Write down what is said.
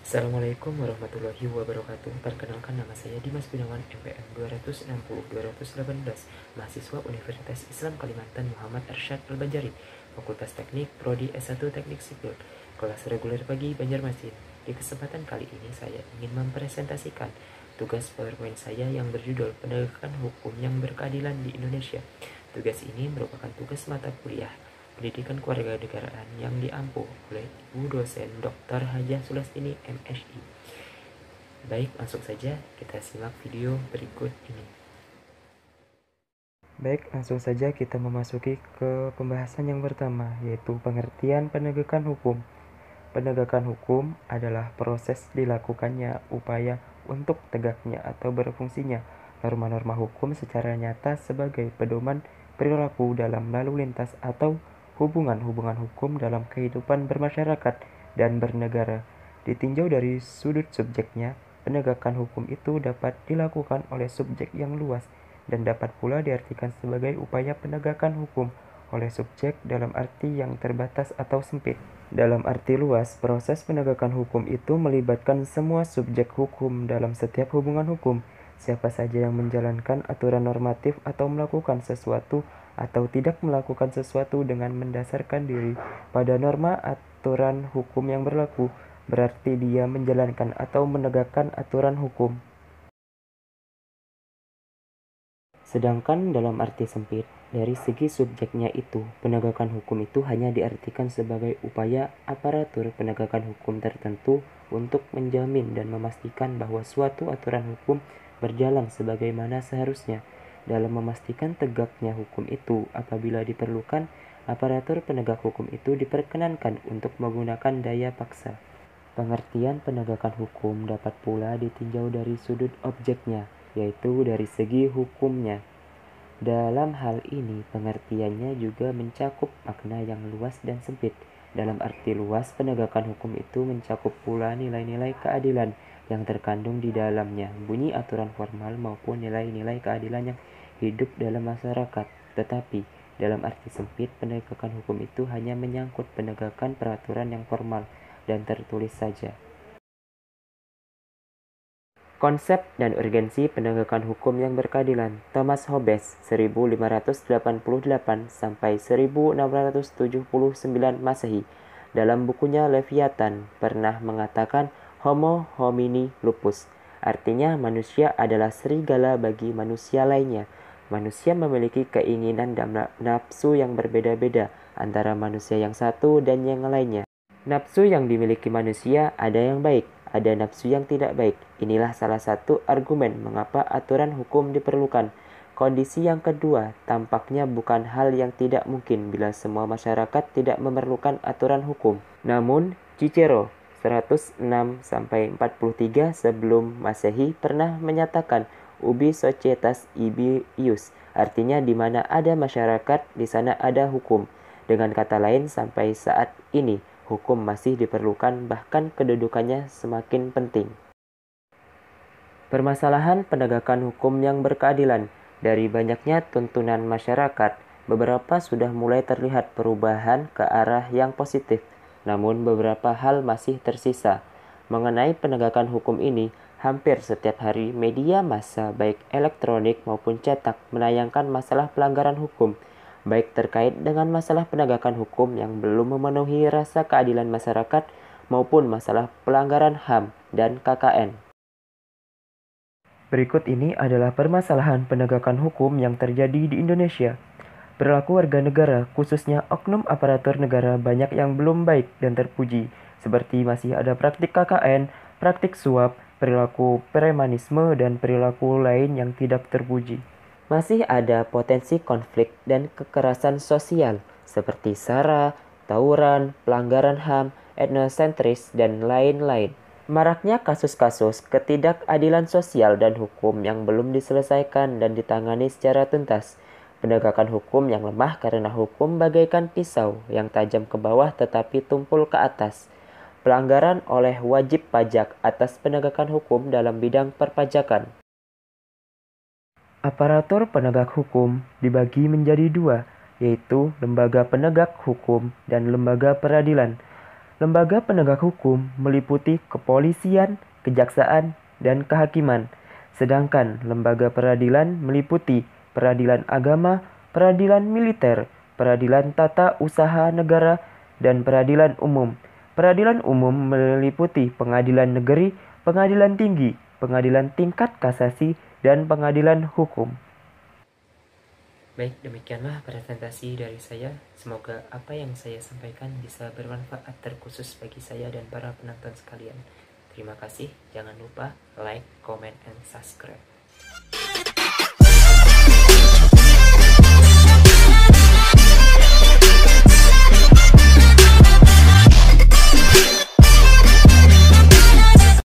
Assalamualaikum warahmatullahi wabarakatuh. Perkenalkan, nama saya Dimas Gunawan, MPM 260-218, mahasiswa Universitas Islam Kalimantan Muhammad Arsyad Al-Banjari, Fakultas Teknik, Prodi S1 Teknik Sipil, kelas reguler pagi Banjarmasin. Di kesempatan kali ini saya ingin mempresentasikan tugas PowerPoint saya yang berjudul Penegakan Hukum yang Berkeadilan di Indonesia. Tugas ini merupakan tugas mata kuliah Pendidikan Kewarganegaraan yang diampu oleh Ibu dosen Dr. Hajah Sulastini MSI. Baik, langsung saja kita simak video berikut ini. Baik, langsung saja kita memasuki ke pembahasan yang pertama, yaitu pengertian penegakan hukum. Penegakan hukum adalah proses dilakukannya upaya untuk tegaknya atau berfungsinya norma-norma hukum secara nyata sebagai pedoman perilaku dalam lalu lintas atau hubungan-hubungan hukum dalam kehidupan bermasyarakat dan bernegara. Ditinjau dari sudut subjeknya, penegakan hukum itu dapat dilakukan oleh subjek yang luas dan dapat pula diartikan sebagai upaya penegakan hukum oleh subjek dalam arti yang terbatas atau sempit. Dalam arti luas, proses penegakan hukum itu melibatkan semua subjek hukum dalam setiap hubungan hukum. Siapa saja yang menjalankan aturan normatif atau melakukan sesuatu atau tidak melakukan sesuatu dengan mendasarkan diri pada norma aturan hukum yang berlaku, berarti dia menjalankan atau menegakkan aturan hukum. Sedangkan dalam arti sempit, dari segi subjeknya itu, penegakan hukum itu hanya diartikan sebagai upaya aparatur penegakan hukum tertentu untuk menjamin dan memastikan bahwa suatu aturan hukum berjalan sebagaimana seharusnya. Dalam memastikan tegaknya hukum itu, apabila diperlukan, aparatur penegak hukum itu diperkenankan untuk menggunakan daya paksa. Pengertian penegakan hukum dapat pula ditinjau dari sudut objeknya, yaitu dari segi hukumnya. Dalam hal ini, pengertiannya juga mencakup makna yang luas dan sempit. Dalam arti luas, penegakan hukum itu mencakup pula nilai-nilai keadilan yang terkandung di dalamnya, bunyi aturan formal maupun nilai-nilai keadilan yang hidup dalam masyarakat. Tetapi, dalam arti sempit, penegakan hukum itu hanya menyangkut penegakan peraturan yang formal dan tertulis saja. Konsep dan urgensi penegakan hukum yang berkeadilan. Thomas Hobbes 1588 sampai 1679 Masehi dalam bukunya Leviathan pernah mengatakan Homo homini lupus. Artinya manusia adalah serigala bagi manusia lainnya. Manusia memiliki keinginan dan nafsu yang berbeda-beda antara manusia yang satu dan yang lainnya. Nafsu yang dimiliki manusia ada yang baik, ada nafsu yang tidak baik. Inilah salah satu argumen mengapa aturan hukum diperlukan. Kondisi yang kedua, tampaknya bukan hal yang tidak mungkin bila semua masyarakat tidak memerlukan aturan hukum. Namun, Cicero 106-43 sebelum Masehi pernah menyatakan ubi societas ibi ius, artinya di mana ada masyarakat, di sana ada hukum. Dengan kata lain, sampai saat ini, hukum masih diperlukan, bahkan kedudukannya semakin penting. Permasalahan penegakan hukum yang berkeadilan. Dari banyaknya tuntunan masyarakat, beberapa sudah mulai terlihat perubahan ke arah yang positif, namun beberapa hal masih tersisa. Mengenai penegakan hukum ini, hampir setiap hari media massa baik elektronik maupun cetak menayangkan masalah pelanggaran hukum, baik terkait dengan masalah penegakan hukum yang belum memenuhi rasa keadilan masyarakat maupun masalah pelanggaran HAM dan KKN. Berikut ini adalah permasalahan penegakan hukum yang terjadi di Indonesia. Perilaku warga negara, khususnya oknum aparatur negara, banyak yang belum baik dan terpuji, seperti masih ada praktik KKN, praktik suap, perilaku premanisme, dan perilaku lain yang tidak terpuji. Masih ada potensi konflik dan kekerasan sosial, seperti SARA, tawuran, pelanggaran HAM, etnosentris, dan lain-lain. Maraknya kasus-kasus ketidakadilan sosial dan hukum yang belum diselesaikan dan ditangani secara tuntas. Penegakan hukum yang lemah karena hukum bagaikan pisau yang tajam ke bawah tetapi tumpul ke atas. Pelanggaran oleh wajib pajak atas penegakan hukum dalam bidang perpajakan. Aparatur penegak hukum dibagi menjadi dua, yaitu lembaga penegak hukum dan lembaga peradilan. Lembaga penegak hukum meliputi kepolisian, kejaksaan, dan kehakiman. Sedangkan lembaga peradilan meliputi peradilan agama, peradilan militer, peradilan tata usaha negara, dan peradilan umum. Peradilan umum meliputi pengadilan negeri, pengadilan tinggi, pengadilan tingkat kasasi, dan pengadilan hukum. Baik, demikianlah presentasi dari saya. Semoga apa yang saya sampaikan bisa bermanfaat terkhusus bagi saya dan para penonton sekalian. Terima kasih. Jangan lupa like, comment, and subscribe.